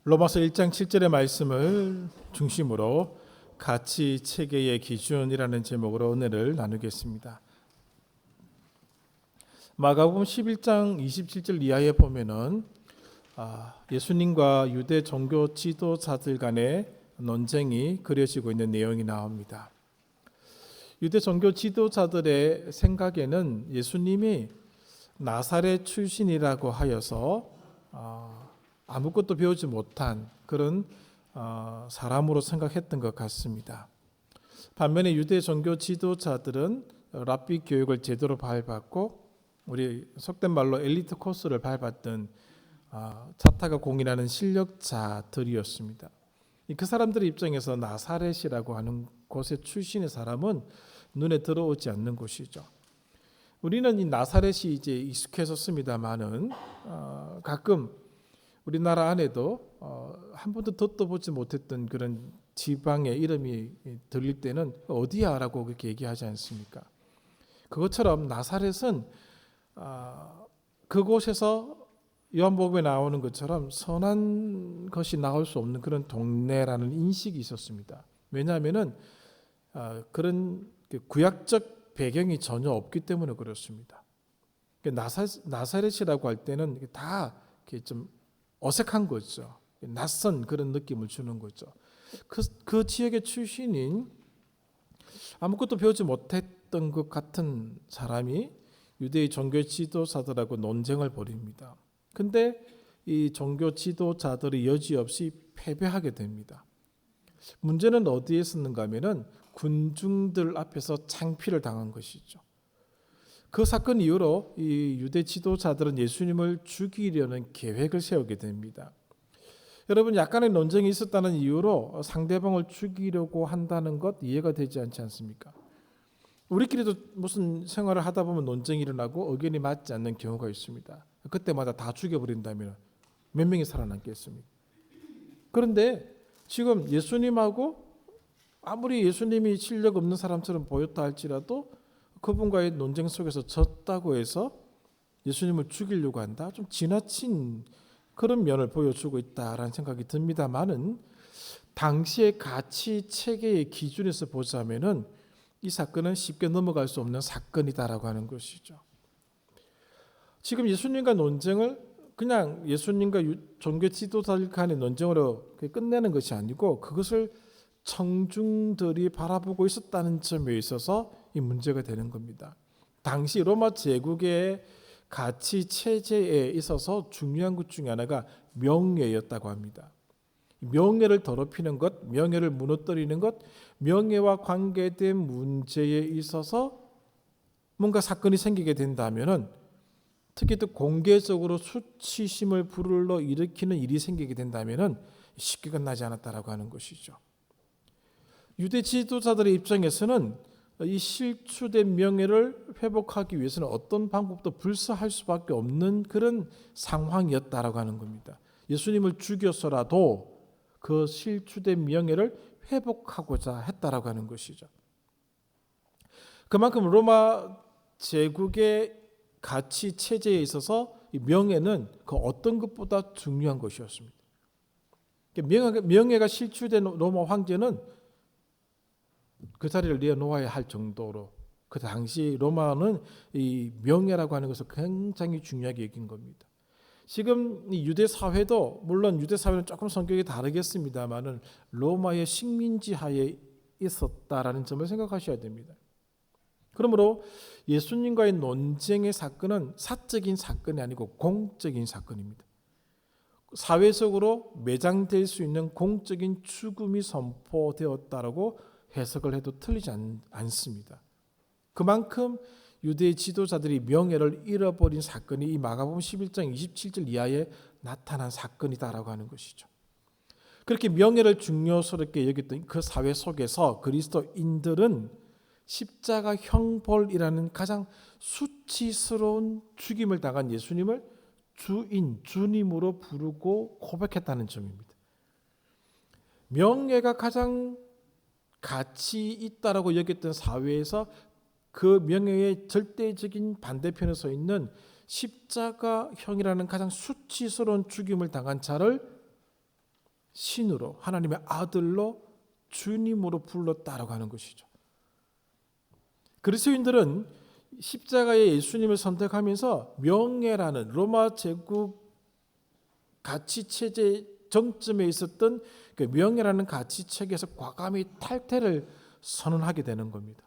로마서 1장 7절의 말씀을 중심으로 가치 체계의 기준이라는 제목으로 은혜를 나누겠습니다. 마가복음 11장 27절 이하에 보면은 예수님과 유대 종교 지도자들 간의 논쟁이 그려지고 있는 내용이 나옵니다. 유대 종교 지도자들의 생각에는 예수님이 나사렛 출신이라고 하여서 아무것도 배우지 못한 그런 사람으로 생각했던 것 같습니다. 반면에 유대 종교 지도자들은 랍비 교육을 제대로 밟았고 우리 속된 말로 엘리트 코스를 밟았던 자타가 공인하는 실력자들이었습니다. 그 사람들의 입장에서 나사렛이라고 하는 곳의 출신의 사람은 눈에 들어오지 않는 곳이죠. 우리는 이 나사렛이 이제 익숙해졌습니다만은 가끔 우리나라 안에도 한 번도 듣도 보지 못했던 그런 지방의 이름이 들릴 때는 어디야라고 그렇게 얘기하지 않습니까? 그것처럼 나사렛은 그곳에서 요한복음에 나오는 것처럼 선한 것이 나올 수 없는 그런 동네라는 인식이 있었습니다. 왜냐하면은 그런 구약적 배경이 전혀 없기 때문에 그렇습니다. 나사렛이라고 할 때는 다 이렇게 좀 어색한 거죠. 낯선 그런 느낌을 주는 거죠. 그 지역의 출신인 아무것도 배우지 못했던 것 같은 사람이 유대의 종교 지도자들하고 논쟁을 벌입니다. 근데 이 종교 지도자들이 여지없이 패배하게 됩니다. 문제는 어디에 있었는가 하면은 군중들 앞에서 창피를 당한 것이죠. 그 사건 이후로 이 유대 지도자들은 예수님을 죽이려는 계획을 세우게 됩니다. 여러분, 약간의 논쟁이 있었다는 이유로 상대방을 죽이려고 한다는 것 이해가 되지 않지 않습니까? 우리끼리도 무슨 생활을 하다 보면 논쟁이 일어나고 의견이 맞지 않는 경우가 있습니다. 그때마다 다 죽여버린다면 몇 명이 살아남겠습니까? 그런데 지금 예수님하고 아무리 예수님이 실력 없는 사람처럼 보였다 할지라도 그분과의 논쟁 속에서 졌다고 해서 예수님을 죽이려고 한다? 좀 지나친 그런 면을 보여주고 있다라는 생각이 듭니다만은 당시의 가치 체계의 기준에서 보자면은 이 사건은 쉽게 넘어갈 수 없는 사건이다라고 하는 것이죠. 지금 예수님과 논쟁을 그냥 예수님과 종교 지도자들 간의 논쟁으로 끝내는 것이 아니고 그것을 청중들이 바라보고 있었다는 점에 있어서 이 문제가 되는 겁니다. 당시 로마 제국의 가치 체제에 있어서 중요한 것 중에 하나가 명예였다고 합니다. 명예를 더럽히는 것, 명예를 무너뜨리는 것, 명예와 관계된 문제에 있어서 뭔가 사건이 생기게 된다면은 특히 또 공개적으로 수치심을 불러 일으키는 일이 생기게 된다면은 쉽게 끝나지 않았다라고 하는 것이죠. 유대 지도자들의 입장에서는 이 실추된 명예를 회복하기 위해서는 어떤 방법도 불사할 수밖에 없는 그런 상황이었다라고 하는 겁니다. 예수님을 죽여서라도 그 실추된 명예를 회복하고자 했다라고 하는 것이죠. 그만큼 로마 제국의 가치 체제에 있어서 이 명예는 그 어떤 것보다 중요한 것이었습니다. 명예가 실추된 로마 황제는 그 자리를 내어놓아야 할 정도로 그 당시 로마는 이 명예라고 하는 것을 굉장히 중요하게 여긴 겁니다. 지금 이 유대 사회도 물론 유대 사회는 조금 성격이 다르겠습니다만은 로마의 식민지 하에 있었다라는 점을 생각하셔야 됩니다. 그러므로 예수님과의 논쟁의 사건은 사적인 사건이 아니고 공적인 사건입니다. 사회적으로 매장될 수 있는 공적인 죽음이 선포되었다라고 해석을 해도 틀리지 않습니다. 그만큼 유대 지도자들이 명예를 잃어버린 사건이 이 마가복음 11장 27절 이하에 나타난 사건이다라고 하는 것이죠. 그렇게 명예를 중요스럽게 여겼던 그 사회 속에서 그리스도인들은 십자가 형벌이라는 가장 수치스러운 죽임을 당한 예수님을 주인, 주님으로 부르고 고백했다는 점입니다. 명예가 가장 가치 있다라고 여겼던 사회에서 그 명예의 절대적인 반대편에 서 있는 십자가형이라는 가장 수치스러운 죽임을 당한 자를 신으로 하나님의 아들로 주님으로 불렀다라고 하는 것이죠. 그리스도인들은 십자가의 예수님을 선택하면서 명예라는 로마 제국 가치 체제 정점에 있었던 그 명예라는 가치 체계에서 과감히 탈퇴를 선언하게 되는 겁니다.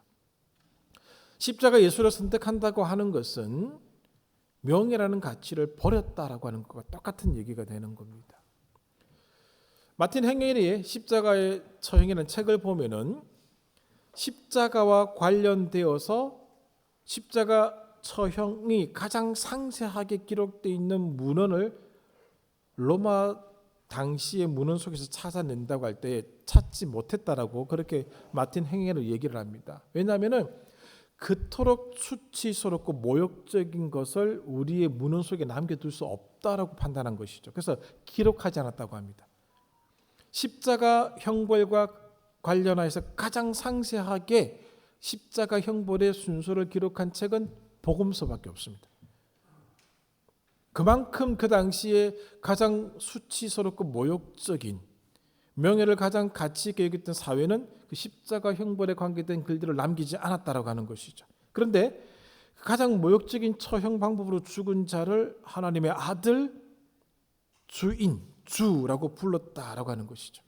십자가 예수를 선택한다고 하는 것은 명예라는 가치를 버렸다라고 하는 것과 똑같은 얘기가 되는 겁니다. 마틴 행겔의 십자가의 처형이라는 책을 보면은 십자가와 관련되어서 십자가 처형이 가장 상세하게 기록되어 있는 문헌을 로마 당시의 문헌 속에서 찾아낸다고 할 때 찾지 못했다라고 그렇게 마틴 행겔은 얘기를 합니다. 왜냐하면은 그토록 수치스럽고 모욕적인 것을 우리의 문헌 속에 남겨둘 수 없다라고 판단한 것이죠. 그래서 기록하지 않았다고 합니다. 십자가 형벌과 관련해서 가장 상세하게 십자가 형벌의 순서를 기록한 책은 복음서밖에 없습니다. 그만큼 그 당시에 가장 수치스럽고 모욕적인 명예를 가장 가치 있게 여겼던 사회는 그 십자가 형벌에 관계된 글들을 남기지 않았다라고 하는 것이죠. 그런데 가장 모욕적인 처형 방법으로 죽은 자를 하나님의 아들, 주인, 주라고 불렀다라고 하는 것이죠.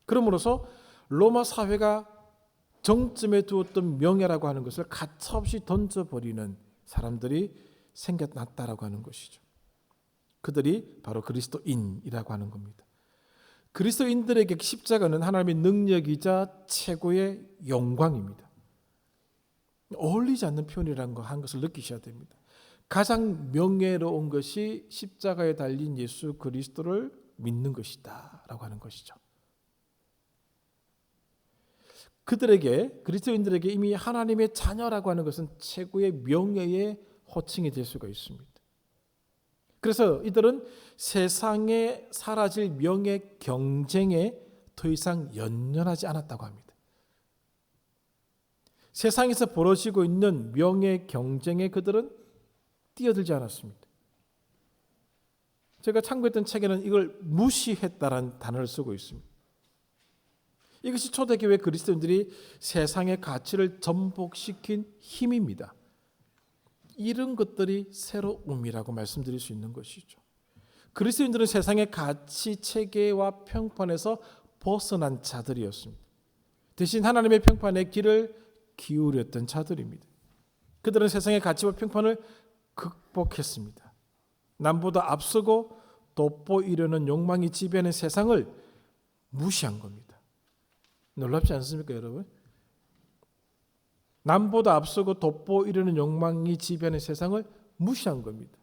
그러므로서 로마 사회가 정점에 두었던 명예라고 하는 것을 가차없이 던져버리는 사람들이 생겨났다라고 하는 것이죠. 그들이 바로 그리스도인이라고 하는 겁니다. 그리스도인들에게 십자가는 하나님의 능력이자 최고의 영광입니다. 어울리지 않는 표현이라는 한 것을 느끼셔야 됩니다. 가장 명예로운 것이 십자가에 달린 예수 그리스도를 믿는 것이다 라고 하는 것이죠. 그들에게, 그리스도인들에게 이미 하나님의 자녀라고 하는 것은 최고의 명예의 호칭이 될 수가 있습니다. 그래서 이들은 세상에 사라질 명예 경쟁에 더 이상 연연하지 않았다고 합니다. 세상에서 벌어지고 있는 명예 경쟁에 그들은 뛰어들지 않았습니다. 제가 참고했던 책에는 이걸 무시했다라는 단어를 쓰고 있습니다. 이것이 초대교회 그리스도인들이 세상의 가치를 전복시킨 힘입니다. 이런 것들이 새로움이라고 말씀드릴 수 있는 것이죠. 그리스도인들은 세상의 가치 체계와 평판에서 벗어난 자들이었습니다. 대신 하나님의 평판에 귀를 기울였던 자들입니다. 그들은 세상의 가치와 평판을 극복했습니다. 남보다 앞서고 돋보이려는 욕망이 지배하는 세상을 무시한 겁니다. 놀랍지 않습니까, 여러분? 남보다 앞서고 돋보이려는 욕망이 지배하는 세상을 무시한 겁니다.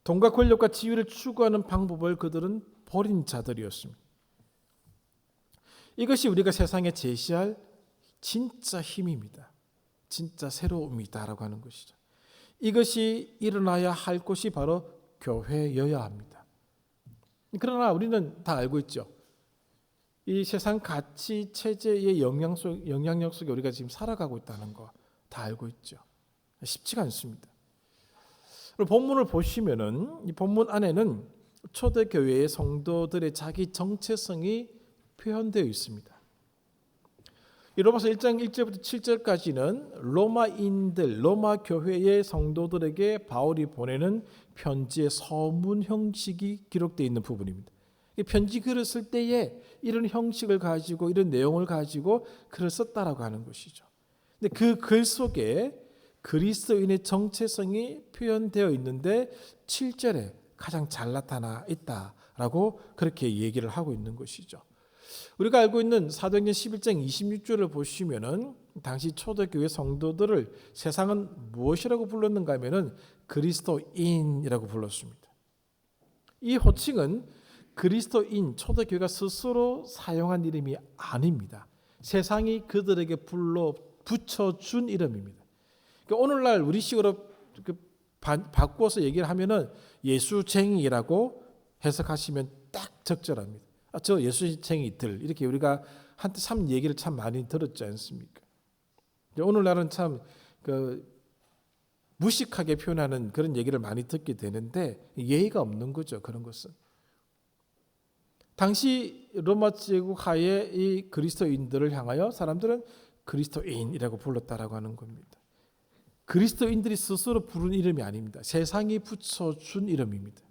돈과 권력과 지위를 추구하는 방법을 그들은 버린 자들이었습니다. 이것이 우리가 세상에 제시할 진짜 힘입니다. 진짜 새로움이다라고 하는 것이죠. 이것이 일어나야 할 곳이 바로 교회여야 합니다. 그러나 우리는 다 알고 있죠. 이 세상 가치 체제의 영향력 속에 우리가 지금 살아가고 있다는 거 다 알고 있죠. 쉽지가 않습니다. 본문을 보시면은 이 본문 안에는 초대교회의 성도들의 자기 정체성이 표현되어 있습니다. 이 로마서 1장 1절부터 7절까지는 로마인들, 로마 교회의 성도들에게 바울이 보내는 편지의 서문 형식이 기록되어 있는 부분입니다. 이 편지 글을 쓸 때에 이런 형식을 가지고 이런 내용을 가지고 글을 썼다라고 하는 것이죠. 근데 그 글 속에 그리스도인의 정체성이 표현되어 있는데 7절에 가장 잘 나타나 있다라고 그렇게 얘기를 하고 있는 것이죠. 우리가 알고 있는 사도행전 11장 26절을 보시면은 당시 초대교회 성도들을 세상은 무엇이라고 불렀는가 하면은 그리스도인이라고 불렀습니다. 이 호칭은 그리스도인 초대교회가 스스로 사용한 이름이 아닙니다. 세상이 그들에게 붙여준 이름입니다. 그러니까 오늘날 우리식으로 바꾸어서 얘기를 하면은 예수쟁이라고 해석하시면 딱 적절합니다. 저 예수쟁이들 이렇게 우리가 한때 참 얘기를 참 많이 들었지 않습니까? 오늘날은 참 무식하게 표현하는 그런 얘기를 많이 듣게 되는데 예의가 없는 거죠. 그런 것은. 당시 로마 제국 하에 이 그리스도인들을 향하여 사람들은 그리스도인이라고 불렀다라고 하는 겁니다. 그리스도인들이 스스로 부른 이름이 아닙니다. 세상이 붙여준 이름입니다.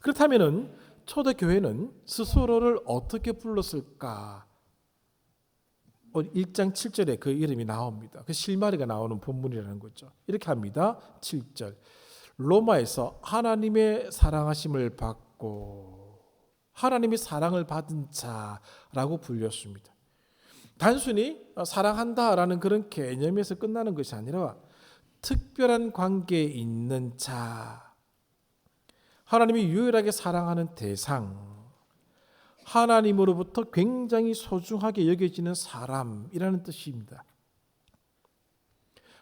그렇다면은 초대교회는 스스로를 어떻게 불렀을까? 1장 7절에 그 이름이 나옵니다. 그 실마리가 나오는 본문이라는 거죠. 이렇게 합니다. 7절. 로마에서 하나님의 사랑하심을 받고 하나님이 사랑을 받은 자라고 불렸습니다. 단순히 사랑한다라는 그런 개념에서 끝나는 것이 아니라 특별한 관계에 있는 자, 하나님이 유일하게 사랑하는 대상, 하나님으로부터 굉장히 소중하게 여겨지는 사람이라는 뜻입니다.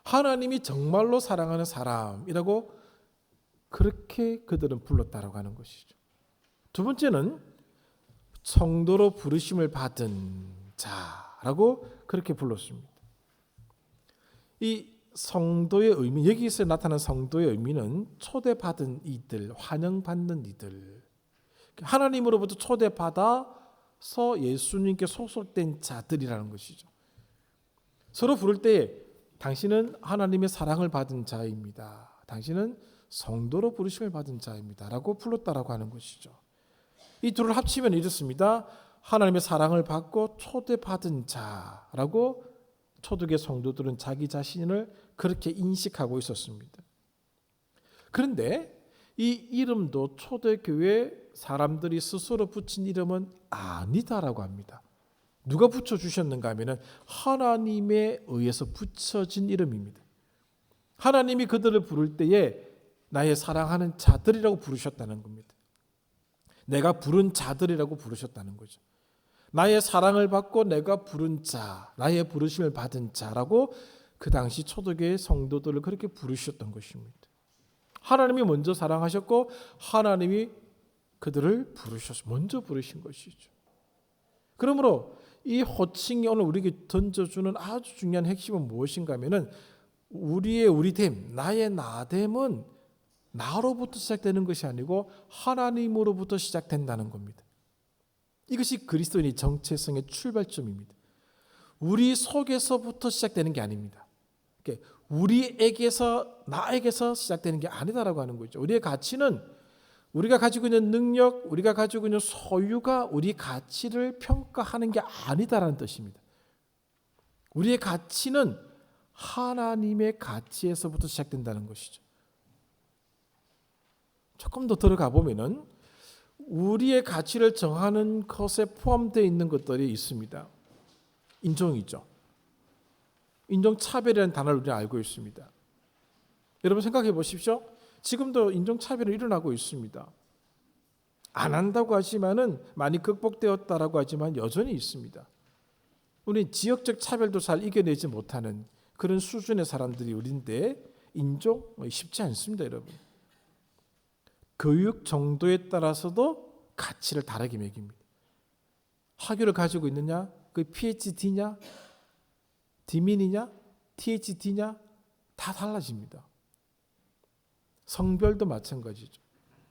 하나님이 정말로 사랑하는 사람이라고 그렇게 그들은 불렀다라고 하는 것이죠. 두 번째는 성도로 부르심을 받은 자라고 그렇게 불렀습니다. 이 성도의 의미, 여기서 나타난 성도의 의미는 초대받은 이들, 환영받는 이들, 하나님으로부터 초대받아서 예수님께 소속된 자들이라는 것이죠. 서로 부를 때 당신은 하나님의 사랑을 받은 자입니다. 당신은 성도로 부르심을 받은 자입니다. 라고 불렀다라고 하는 것이죠. 이 둘을 합치면 이렇습니다. 하나님의 사랑을 받고 초대받은 자라고 초대교회 성도들은 자기 자신을 그렇게 인식하고 있었습니다. 그런데 이 이름도 초대교회 사람들이 스스로 붙인 이름은 아니다라고 합니다. 누가 붙여주셨는가 하면 하나님에 의해서 붙여진 이름입니다. 하나님이 그들을 부를 때에 나의 사랑하는 자들이라고 부르셨다는 겁니다. 내가 부른 자들이라고 부르셨다는 거죠. 나의 사랑을 받고 내가 부른 자, 나의 부르심을 받은 자라고 그 당시 초대교회 성도들을 그렇게 부르셨던 것입니다. 하나님이 먼저 사랑하셨고 하나님이 그들을 먼저 부르신 것이죠. 그러므로 이 호칭이 오늘 우리에게 던져주는 아주 중요한 핵심은 무엇인가 하면은 우리됨, 나의 나됨은 나로부터 시작되는 것이 아니고 하나님으로부터 시작된다는 겁니다. 이것이 그리스도인의 정체성의 출발점입니다. 우리 속에서부터 시작되는 게 아닙니다. 우리에게서 나에게서 시작되는 게 아니다라고 하는 거죠. 우리의 가치는 우리가 가지고 있는 능력, 우리가 가지고 있는 소유가 우리 가치를 평가하는 게 아니다라는 뜻입니다. 우리의 가치는 하나님의 가치에서부터 시작된다는 것이죠. 조금 더 들어가 보면은 우리의 가치를 정하는 것에 포함되어 있는 것들이 있습니다. 인종이죠. 인종차별이라는 단어를 우리는 알고 있습니다. 여러분 생각해 보십시오. 지금도 인종차별이 일어나고 있습니다. 안 한다고 하지만은 많이 극복되었다라고 하지만 여전히 있습니다. 우리 지역적 차별도 잘 이겨내지 못하는 그런 수준의 사람들이 우리인데 인종 쉽지 않습니다, 여러분. 교육 정도에 따라서도 가치를 다르게 매깁니다. 학위를 가지고 있느냐, 그 PhD냐, 디민이냐, THD냐 다 달라집니다. 성별도 마찬가지죠.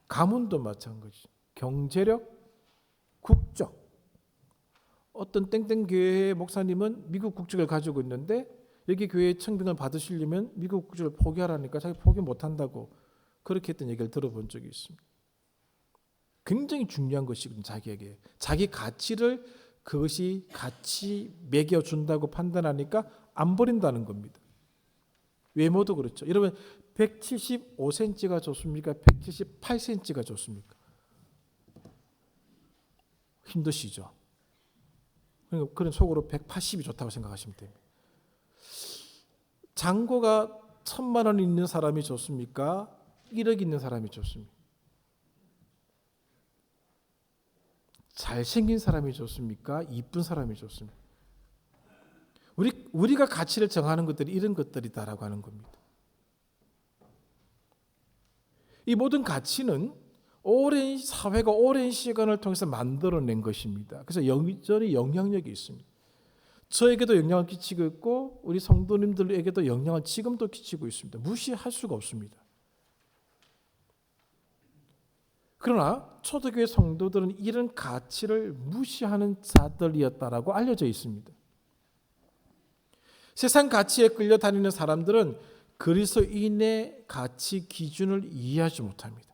가문도 마찬가지죠. 경제력, 국적. 어떤 땡땡 교회의 목사님은 미국 국적을 가지고 있는데 여기 교회의 청빙을 받으시려면 미국 국적을 포기하라니까 자기 포기 못한다고 그렇게 했던 얘기를 들어본 적이 있습니다. 굉장히 중요한 것이거든요. 자기에게. 자기 가치를 그것이 가치 매겨준다고 판단하니까 안 버린다는 겁니다. 외모도 그렇죠. 여러분 175cm가 좋습니까? 178cm가 좋습니까? 힘드시죠? 그런 속으로 180이 좋다고 생각하시면 됩니다. 잔고가 1,000만 원 있는 사람이 좋습니까? 1억 있는 사람이 좋습니까? 잘생긴 사람이 좋습니까? 이쁜 사람이 좋습니까? 우리가 가치를 정하는 것들이 이런 것들이다라고 하는 겁니다. 이 모든 가치는 오랜 사회가 오랜 시간을 통해서 만들어낸 것입니다. 그래서 여전히 영향력이 있습니다. 저에게도 영향을 끼치고 있고 우리 성도님들에게도 영향을 지금도 끼치고 있습니다. 무시할 수가 없습니다. 그러나 초대교회 성도들은 이런 가치를 무시하는 자들이었다라고 알려져 있습니다. 세상 가치에 끌려다니는 사람들은 그리스도인의 가치 기준을 이해하지 못합니다.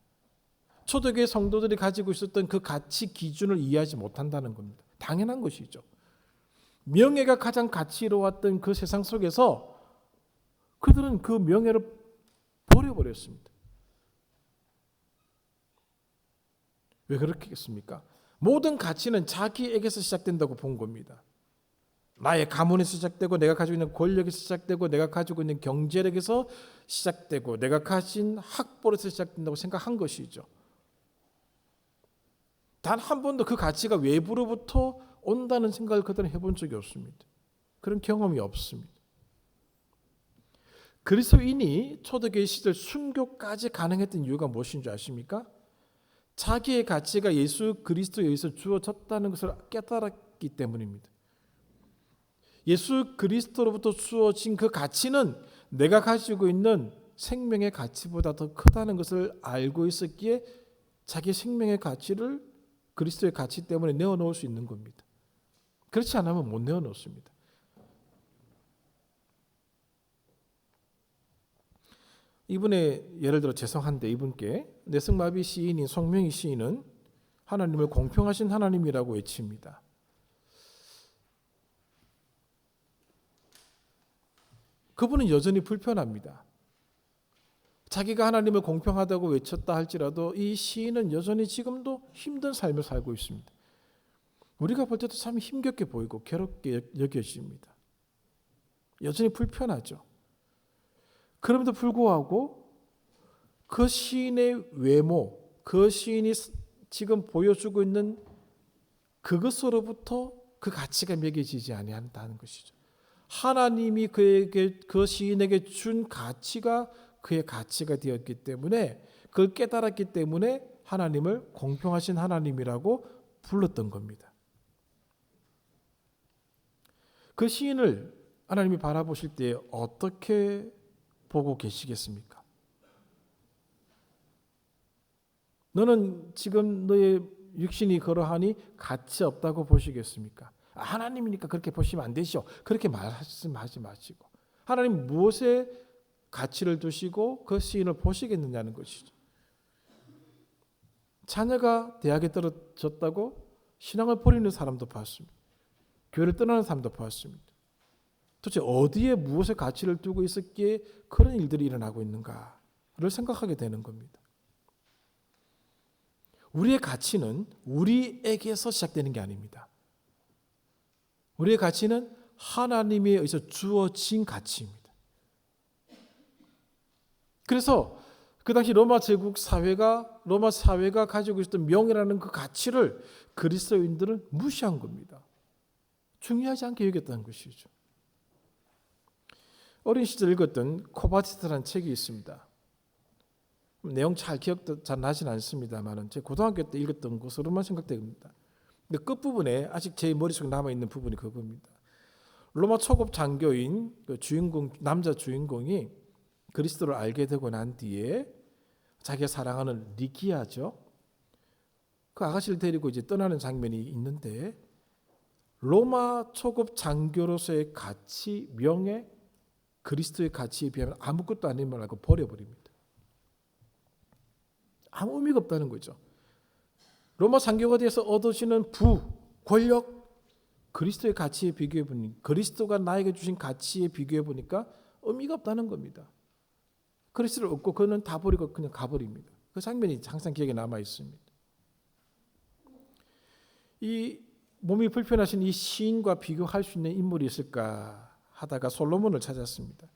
초대교회 성도들이 가지고 있었던 그 가치 기준을 이해하지 못한다는 겁니다. 당연한 것이죠. 명예가 가장 가치로웠던 그 세상 속에서 그들은 그 명예를 버려버렸습니다. 왜 그렇겠습니까? 모든 가치는 자기에게서 시작된다고 본 겁니다. 나의 가문에서 시작되고 내가 가지고 있는 권력에서 시작되고 내가 가지고 있는 경제력에서 시작되고 내가 가진 학벌에서 시작된다고 생각한 것이죠. 단 한 번도 그 가치가 외부로부터 온다는 생각을 그들은 해본 적이 없습니다. 그런 경험이 없습니다. 그리스도인이 초대교회 시절 순교까지 가능했던 이유가 무엇인 줄 아십니까? 자기의 가치가 예수 그리스도에 의해서 주어졌다는 것을 깨달았기 때문입니다. 예수 그리스도로부터 주어진 그 가치는 내가 가지고 있는 생명의 가치보다 더 크다는 것을 알고 있었기에 자기 생명의 가치를 그리스도의 가치 때문에 내어놓을 수 있는 겁니다. 그렇지 않으면 못 내어놓습니다. 이분의 예를 들어 죄송한데 이분께 내승마비 시인인 송명희 시인은 하나님을 공평하신 하나님이라고 외칩니다. 그분은 여전히 불편합니다. 자기가 하나님을 공평하다고 외쳤다 할지라도 이 시인은 여전히 지금도 힘든 삶을 살고 있습니다. 우리가 볼 때도 참 힘겹게 보이고 괴롭게 여겨집니다. 여전히 불편하죠. 그럼에도 불구하고 그 시인의 외모, 그 시인이 지금 보여주고 있는 그것으로부터 그 가치가 매겨지지 아니한다는 것이죠. 하나님이 그 시인에게 준 가치가 그의 가치가 되었기 때문에 그걸 깨달았기 때문에 하나님을 공평하신 하나님이라고 불렀던 겁니다. 그 시인을 하나님이 바라보실 때 어떻게 보고 계시겠습니까? 너는 지금 너의 육신이 그러하니 가치 없다고 보시겠습니까? 하나님이니까 그렇게 보시면 안 되시오. 그렇게 말씀하지 마시고 하나님 무엇에 가치를 두시고 그 시인을 보시겠느냐는 것이죠. 자녀가 대학에 떨어졌다고 신앙을 버리는 사람도 봤습니다. 교회를 떠나는 사람도 봤습니다. 도대체 어디에 무엇에 가치를 두고 있었기에 그런 일들이 일어나고 있는가를 생각하게 되는 겁니다. 우리의 가치는 우리에게서 시작되는 게 아닙니다. 우리의 가치는 하나님에 의해서 주어진 가치입니다. 그래서 그 당시 로마 제국 사회가 가지고 있었던 명예라는 그 가치를 그리스도인들은 무시한 겁니다. 중요하지 않게 여겼다는 것이죠. 어린 시절 읽었던 코바티스라는 책이 있습니다. 내용 기억도 잘 나진 않습니다만 제 고등학교 때 읽었던 것으로만 생각됩니다. 근데 끝부분에 아직 제 머릿속에 남아있는 부분이 그겁니다. 로마 초급 장교인 그 남자 주인공이 그리스도를 알게 되고 난 뒤에 자기가 사랑하는 리기아죠. 그 아가씨를 데리고 이제 떠나는 장면이 있는데 로마 초급 장교로서의 가치, 명예, 그리스도의 가치에 비하면 아무것도 아닌 말 알고 버려버립니다. 아무 의미가 없다는 거죠. 로마 장교가 돼서 얻으시는 부, 권력, 그리스도의 가치에 비교해 보니 그리스도가 나에게 주신 가치에 비교해 보니까 의미가 없다는 겁니다. 그리스도를 얻고 그는 다 버리고 그냥 가버립니다. 그 장면이 항상 기억에 남아 있습니다. 이 몸이 불편하신 이 시인과 비교할 수 있는 인물이 있을까 하다가 솔로몬을 찾았습니다.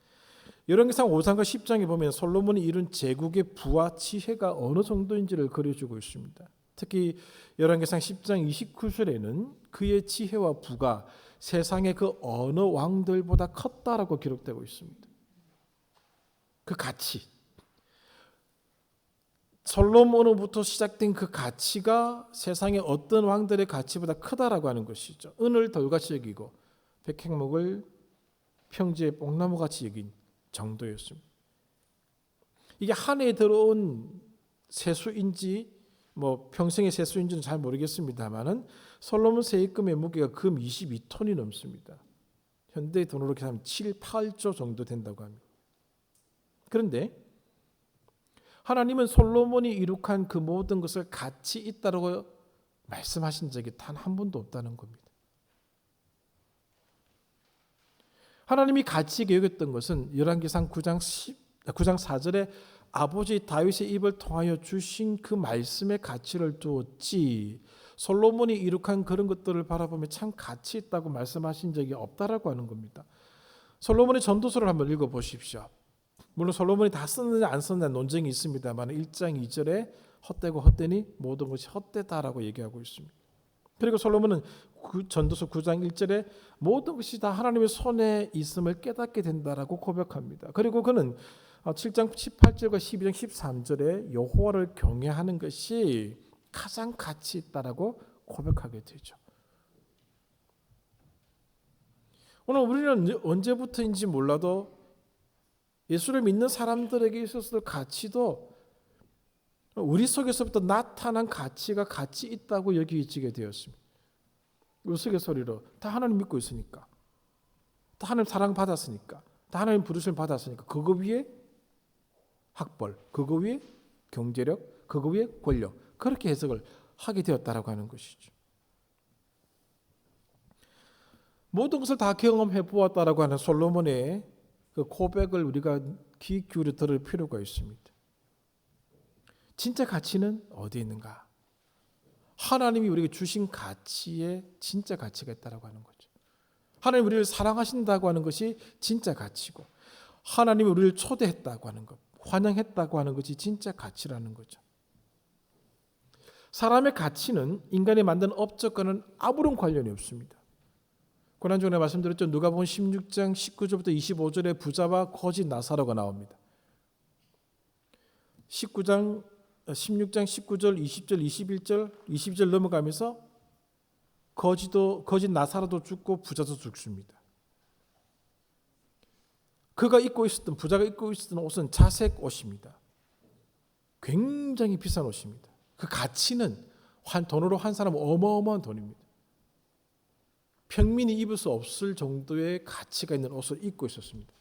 열왕기상 5장과 10장에 보면 솔로몬이 이룬 제국의 부와 지혜가 어느 정도인지를 그려주고 있습니다. 특히 열왕기상 10장 29절에는 그의 지혜와 부가 세상의 그 어느 왕들보다 컸다라고 기록되고 있습니다. 그 가치, 솔로몬으로부터 시작된 그 가치가 세상의 어떤 왕들의 가치보다 크다라고 하는 것이죠. 은을 돌같이 여기고 백향목을 평지의 뽕나무같이 여긴 정도였습니다. 이게 한 해에 들어온 세수인지 뭐 평생의 세수인지는 잘 모르겠습니다만은 솔로몬 세입금의 무게가 금 22톤이 넘습니다. 현대 돈으로 계산하면 7, 8조 정도 된다고 합니다. 그런데 하나님은 솔로몬이 이룩한 그 모든 것을 가치 있다고 말씀하신 적이 단 한 번도 없다는 겁니다. 하나님이 가치 있게 여겼던 것은 열왕기상 9장 4절에 아버지 다윗의 입을 통하여 주신 그 말씀의 가치를 두었지, 솔로몬이 이룩한 그런 것들을 바라보면 참 가치 있다고 말씀하신 적이 없다라고 하는 겁니다. 솔로몬의 전도서를 한번 읽어보십시오. 물론 솔로몬이 다 썼느냐 안 썼느냐 논쟁이 있습니다만 1장 2절에 헛되고 헛되니 모든 것이 헛되다라고 얘기하고 있습니다. 그리고 솔로몬은 전도서 9장 1절에 모든 것이 다 하나님의 손에 있음을 깨닫게 된다라고 고백합니다. 그리고 그는 7장 18절과 12장 13절에 여호와를 경외하는 것이 가장 가치 있다라고 고백하게 되죠. 오늘 우리는 언제부터인지 몰라도 예수를 믿는 사람들에게 있어서 가치도 우리 속에서부터 나타난 가치가 가치 있다고 여기지게 되었습니다. 우스갯소리로 다 하나님 믿고 있으니까, 다 하나님 사랑 받았으니까, 다 하나님 부르심을 받았으니까 그거 위에 학벌, 그거 위에 경제력, 그거 위에 권력, 그렇게 해석을 하게 되었다라고 하는 것이죠. 모든 것을 다 경험해 보았다라고 하는 솔로몬의 그 고백을 우리가 귀 기울여 들을 필요가 있습니다. 진짜 가치는 어디에 있는가? 하나님이 우리에게 주신 가치에 진짜 가치가 있다라고 하는 거죠. 하나님 우리를 사랑하신다고 하는 것이 진짜 가치고, 하나님이 우리를 초대했다고 하는 것, 환영했다고 하는 것이 진짜 가치라는 거죠. 사람의 가치는 인간이 만든 업적과는 아무런 관련이 없습니다. 고난주간에 말씀드렸죠. 누가복음 16장 19절부터 25절에 부자와 거지 나사로가 나옵니다. 16장 19절, 20절, 21절, 22절 넘어가면서 거지 나사로도 죽고 부자도 죽습니다. 부자가 입고 있었던 옷은 자색 옷입니다. 굉장히 비싼 옷입니다. 그 가치는 돈으로 한 사람은 어마어마한 돈입니다. 평민이 입을 수 없을 정도의 가치가 있는 옷을 입고 있었습니다.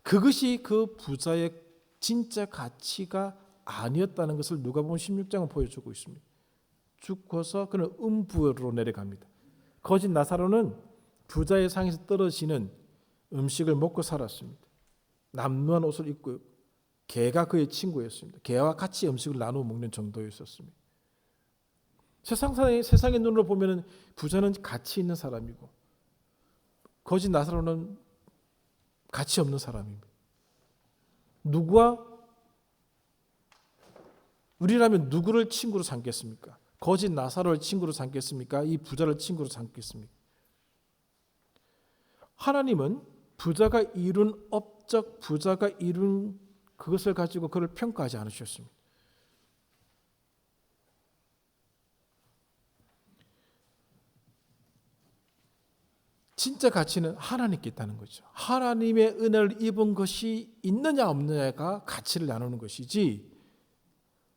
그것이 그 부자의 진짜 가치가 아니었다는 것을 누가복음 16장은 보여주고 있습니다. 죽어서 그는 음부로 내려갑니다. 거짓 나사로는 부자의 상에서 떨어지는 음식을 먹고 살았습니다. 남루한 옷을 입고, 개가 그의 친구였습니다. 개와 같이 음식을 나누어 먹는 정도였었습니다. 세상의 눈으로 보면 부자는 가치 있는 사람이고, 거짓 나사로는 가치 없는 사람입니다. 우리라면 누구를 친구로 삼겠습니까? 거짓 나사로를 친구로 삼겠습니까? 이 부자를 친구로 삼겠습니까? 하나님은 부자가 이룬 업적, 부자가 이룬 그것을 가지고 그를 평가하지 않으셨습니다. 진짜 가치는 하나님께 있다는 거죠. 하나님의 은혜를 입은 것이 있느냐 없느냐가 가치를 나누는 것이지,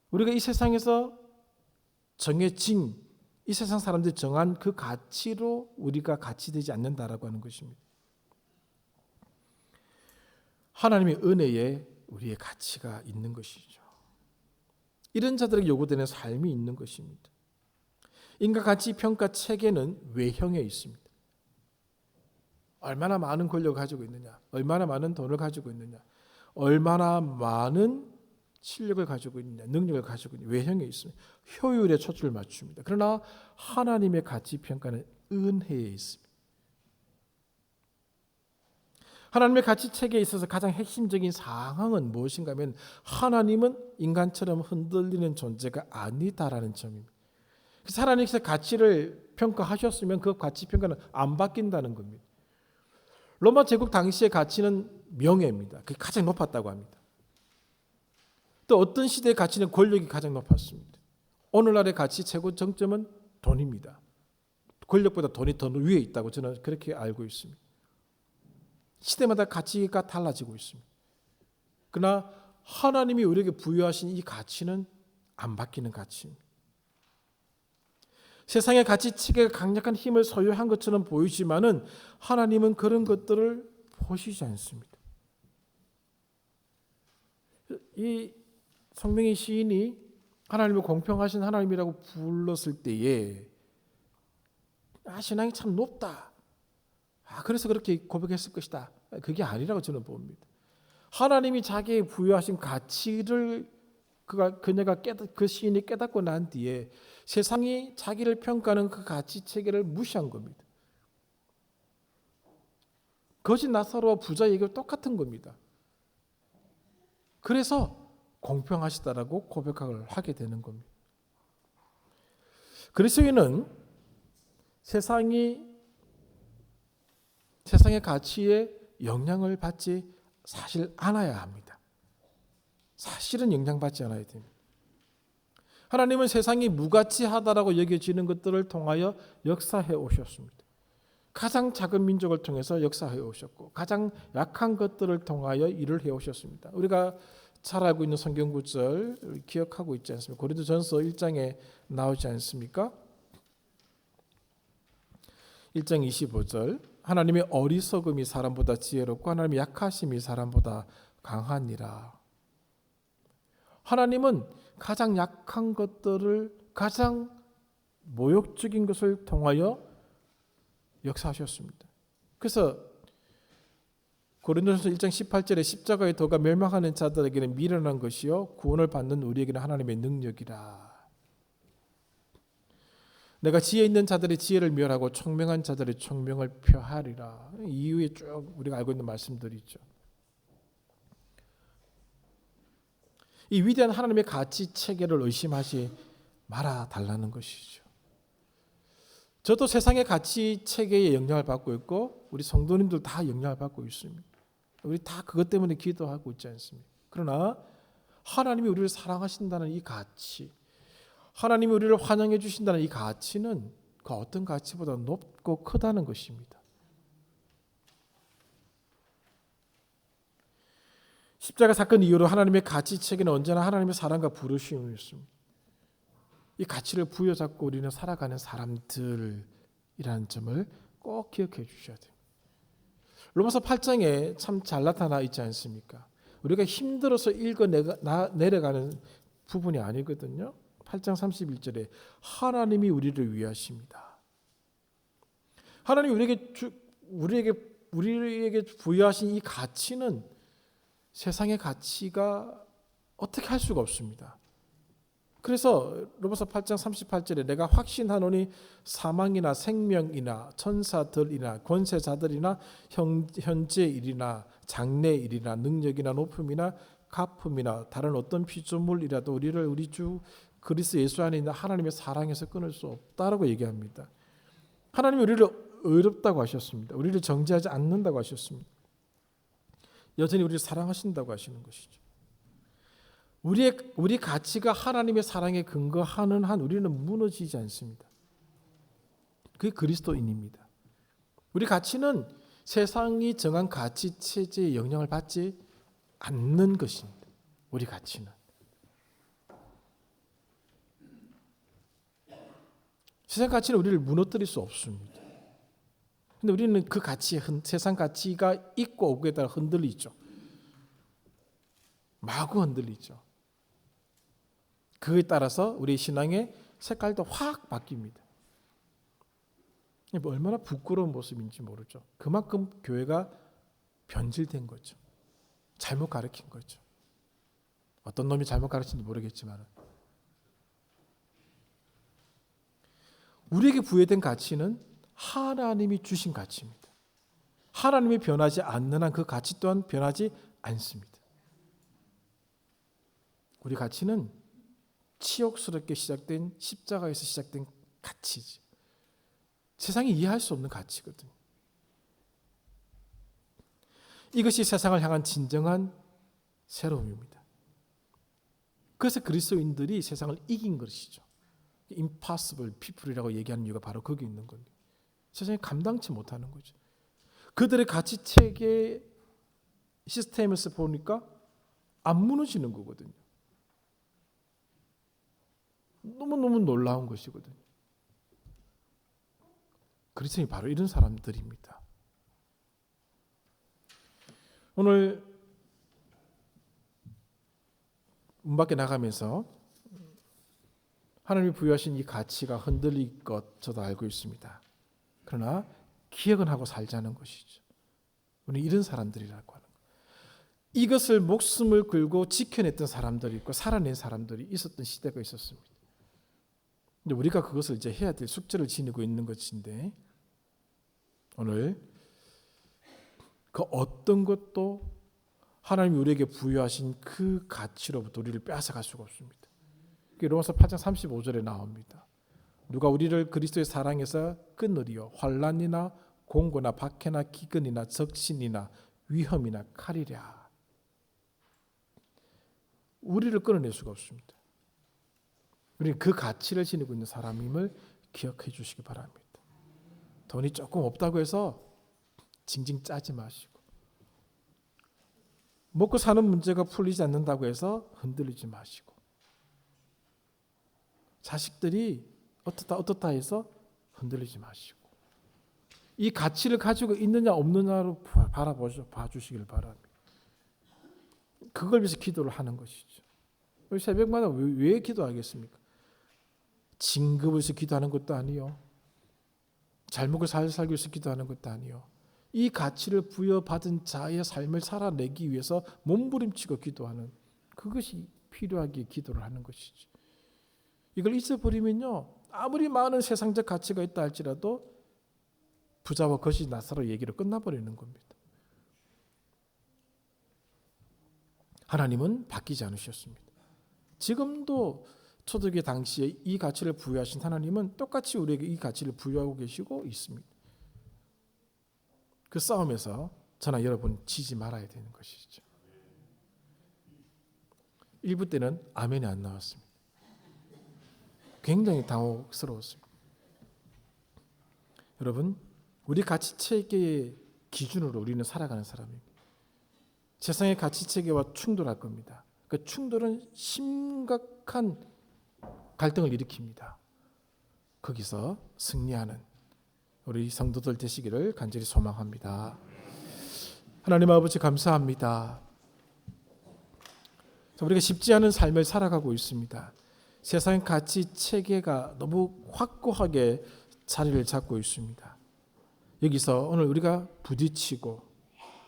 우리가 이 세상에서 정해진, 이 세상 사람들이 정한 그 가치로 우리가 가치되지 않는다라고 하는 것입니다. 하나님의 은혜에 우리의 가치가 있는 것이죠. 이런 자들에게 요구되는 삶이 있는 것입니다. 인간가치 평가 체계는 외형에 있습니다. 얼마나 많은 권력을 가지고 있느냐, 얼마나 많은 돈을 가지고 있느냐, 얼마나 많은 실력을 가지고 있느냐, 능력을 가지고 있느냐, 외형에 있습니다. 효율에 초점을 맞춥니다. 그러나 하나님의 가치 평가는 은혜에 있습니다. 하나님의 가치 체계에 있어서 가장 핵심적인 사항은 무엇인가 하면, 하나님은 인간처럼 흔들리는 존재가 아니다라는 점입니다. 그래서 하나님께서 가치를 평가하셨으면 그 가치 평가는 안 바뀐다는 겁니다. 로마 제국 당시의 가치는 명예입니다. 그게 가장 높았다고 합니다. 또 어떤 시대의 가치는 권력이 가장 높았습니다. 오늘날의 가치 최고 정점은 돈입니다. 권력보다 돈이 더 위에 있다고 저는 그렇게 알고 있습니다. 시대마다 가치가 달라지고 있습니다. 그러나 하나님이 우리에게 부여하신 이 가치는 안 바뀌는 가치입니다. 세상의 가치 체계가 강력한 힘을 소유한 것처럼 보이지만은 하나님은 그런 것들을 보시지 않습니다. 이 성경의 시인이 하나님을 공평하신 하나님이라고 불렀을 때에 신앙이 참 높다. 그래서 그렇게 고백했을 것이다. 그게 아니라고 저는 봅니다. 하나님이 자기의 부여하신 가치를 그 시인이 깨닫고 난 뒤에 세상이 자기를 평가하는 그 가치 체계를 무시한 겁니다. 거짓 나사로와 부자 얘기가 똑같은 겁니다. 그래서 공평하시다라고 고백을 하게 되는 겁니다. 그리스도인은 세상의 가치에 영향을 받지 사실 않아야 합니다. 사실은 영향받지 않아야 됩니다. 하나님은 세상이 무가치하다라고 여겨지는 것들을 통하여 역사해 오셨습니다. 가장 작은 민족을 통해서 역사해 오셨고 가장 약한 것들을 통하여 일을 해 오셨습니다. 우리가 잘 알고 있는 성경 구절 기억하고 있지 않습니까? 고린도전서 1장에 나오지 않습니까? 1장 25절 하나님의 어리석음이 사람보다 지혜롭고 하나님의 약하심이 사람보다 강하니라. 하나님은 가장 약한 것들을 가장 모욕적인 것을 통하여 역사하셨습니다. 그래서 고린도전서 1장 18절에 십자가의 도가 멸망하는 자들에게는 미련한 것이요 구원을 받는 우리에게는 하나님의 능력이라. 내가 지혜 있는 자들의 지혜를 멸하고 총명한 자들의 총명을 표하리라. 이후에 쭉 우리가 알고 있는 말씀들이 있죠. 이 위대한 하나님의 가치 체계를 의심하지 말아 달라는 것이죠. 저도 세상의 가치 체계에 영향을 받고 있고 우리 성도님들 다 영향을 받고 있습니다. 우리 다 그것 때문에 기도하고 있지 않습니까? 그러나 하나님이 우리를 사랑하신다는 이 가치, 하나님이 우리를 환영해 주신다는 이 가치는 그 어떤 가치보다 높고 크다는 것입니다. 십자가 사건 이후로 하나님의 가치 체계는 언제나 하나님의 사랑과 부르심이었습니다. 이 가치를 부여잡고 우리는 살아가는 사람들이라는 점을 꼭 기억해 주셔야 돼요. 로마서 8장에 참 잘 나타나 있지 않습니까? 우리가 힘들어서 내려가는 부분이 아니거든요. 8장 31절에 하나님이 우리를 위하십니다. 하나님이 우리에게 부여하신 이 가치는 세상의 가치가 어떻게 할 수가 없습니다. 그래서 로마서 8장 38절에 내가 확신하노니 사망이나 생명이나 천사들이나 권세자들이나 현재 일이나 장래 일이나 능력이나 높음이나 가품이나 다른 어떤 피조물이라도 우리를 우리 주 그리스도 예수 안에 있는 하나님의 사랑에서 끊을 수 없다라고 얘기합니다. 하나님이 우리를 의롭다고 하셨습니다. 우리를 정죄하지 않는다고 하셨습니다. 여전히 우리를 사랑하신다고 하시는 것이죠. 우리 가치가 하나님의 사랑에 근거하는 한 우리는 무너지지 않습니다. 그게 그리스도인입니다. 우리 가치는 세상이 정한 가치 체제의 영향을 받지 않는 것입니다. 우리 가치는. 세상 가치는 우리를 무너뜨릴 수 없습니다. 근데 우리는 그 가치에 세상 가치가 있고 없고에 따라 흔들리죠. 마구 흔들리죠. 그에 따라서 우리 신앙의 색깔도 확 바뀝니다. 얼마나 부끄러운 모습인지 모르죠. 그만큼 교회가 변질된 거죠. 잘못 가르친 거죠. 어떤 놈이 잘못 가르친지 모르겠지만 우리에게 부여된 가치는 하나님이 주신 가치입니다. 하나님이 변하지 않는 한 그 가치 또한 변하지 않습니다. 우리 가치는 치욕스럽게 시작된 십자가에서 시작된 가치지. 세상이 이해할 수 없는 가치거든요. 이것이 세상을 향한 진정한 새로움입니다. 그래서 그리스도인들이 세상을 이긴 것이죠. impossible people이라고 얘기하는 이유가 바로 거기 있는 겁니다. 세상이 감당치 못하는 거죠. 그들의 가치 체계 시스템에서 보니까 안 무너지는 거거든요. 너무너무 놀라운 것이거든요. 그리스도인이 바로 이런 사람들입니다. 오늘 문 밖에 나가면서 하나님이 부여하신 이 가치가 흔들릴 것 저도 알고 있습니다. 그러나 기억은 하고 살자는 것이죠. 우리 이런 사람들이라고 하는 거예요. 이것을 목숨을 걸고 지켜냈던 사람들이 있고 살아낸 사람들이 있었던 시대가 있었습니다. 근데 우리가 그것을 이제 해야 될 숙제를 지니고 있는 것인데, 오늘 그 어떤 것도 하나님이 우리에게 부여하신 그 가치로부터 우리를 빼앗아갈 수가 없습니다. 로마서 8장 35절에 나옵니다. 누가 우리를 그리스도의 사랑에서 끊으리요 환난이나 공고나 박해나 기근이나 적신이나 위험이나 칼이랴. 우리를 끊어낼 수가 없습니다. 우리는 그 가치를 지니고 있는 사람임을 기억해 주시기 바랍니다. 돈이 조금 없다고 해서 징징 짜지 마시고, 먹고 사는 문제가 풀리지 않는다고 해서 흔들리지 마시고, 자식들이 어떻다 해서 흔들리지 마시고, 이 가치를 가지고 있느냐 없느냐로 봐주시길 바랍니다. 그걸 위해서 기도를 하는 것이죠. 우리 새벽마다 왜 기도하겠습니까? 진급을 위해서 기도하는 것도 아니요, 잘 먹고 잘 살기 위해서 기도하는 것도 아니요, 이 가치를 부여받은 자의 삶을 살아내기 위해서 몸부림치고 기도하는, 그것이 필요하기에 기도를 하는 것이죠. 이걸 잊어버리면요, 아무리 많은 세상적 가치가 있다 할지라도 부자와 거지 나사로 얘기로 끝나버리는 겁니다. 하나님은 바뀌지 않으셨습니다. 지금도 초대교회 당시에 이 가치를 부여하신 하나님은 똑같이 우리에게 이 가치를 부여하고 계시고 있습니다. 그 싸움에서 저나 여러분 지지 말아야 되는 것이죠. 1부 때는 아멘이 안 나왔습니다. 굉장히 당혹스러웠습니다. 여러분, 우리 가치체계의 기준으로 우리는 살아가는 사람입니다. 세상의 가치체계와 충돌할 겁니다. 그 충돌은 심각한 갈등을 일으킵니다. 거기서 승리하는 우리 성도들 되시기를 간절히 소망합니다. 하나님 아버지 감사합니다. 우리가 쉽지 않은 삶을 살아가고 있습니다. 세상의 가치 체계가 너무 확고하게 자리를 잡고 있습니다. 여기서 오늘 우리가 부딪히고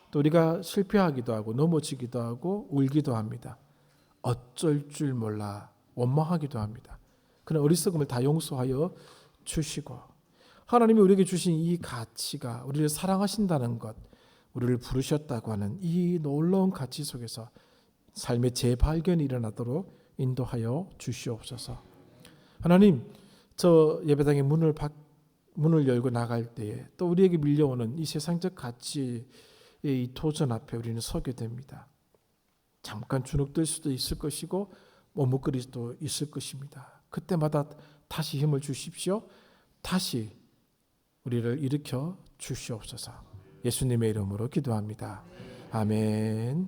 또 우리가 실패하기도 하고 넘어지기도 하고 울기도 합니다. 어쩔 줄 몰라 원망하기도 합니다. 그러나 어리석음을 다 용서하여 주시고, 하나님이 우리에게 주신 이 가치가 우리를 사랑하신다는 것, 우리를 부르셨다고 하는 이 놀라운 가치 속에서 삶의 재발견이 일어나도록 인도하여 주시옵소서. 하나님, 저 예배당의 문을 열고 나갈 때에 또 우리에게 밀려오는 이 세상적 가치의 이 도전 앞에 우리는 서게 됩니다. 잠깐 주눅들 수도 있을 것이고 머뭇거릴 수도 있을 것입니다. 그때마다 다시 힘을 주십시오. 다시 우리를 일으켜 주시옵소서. 예수님의 이름으로 기도합니다. 아멘.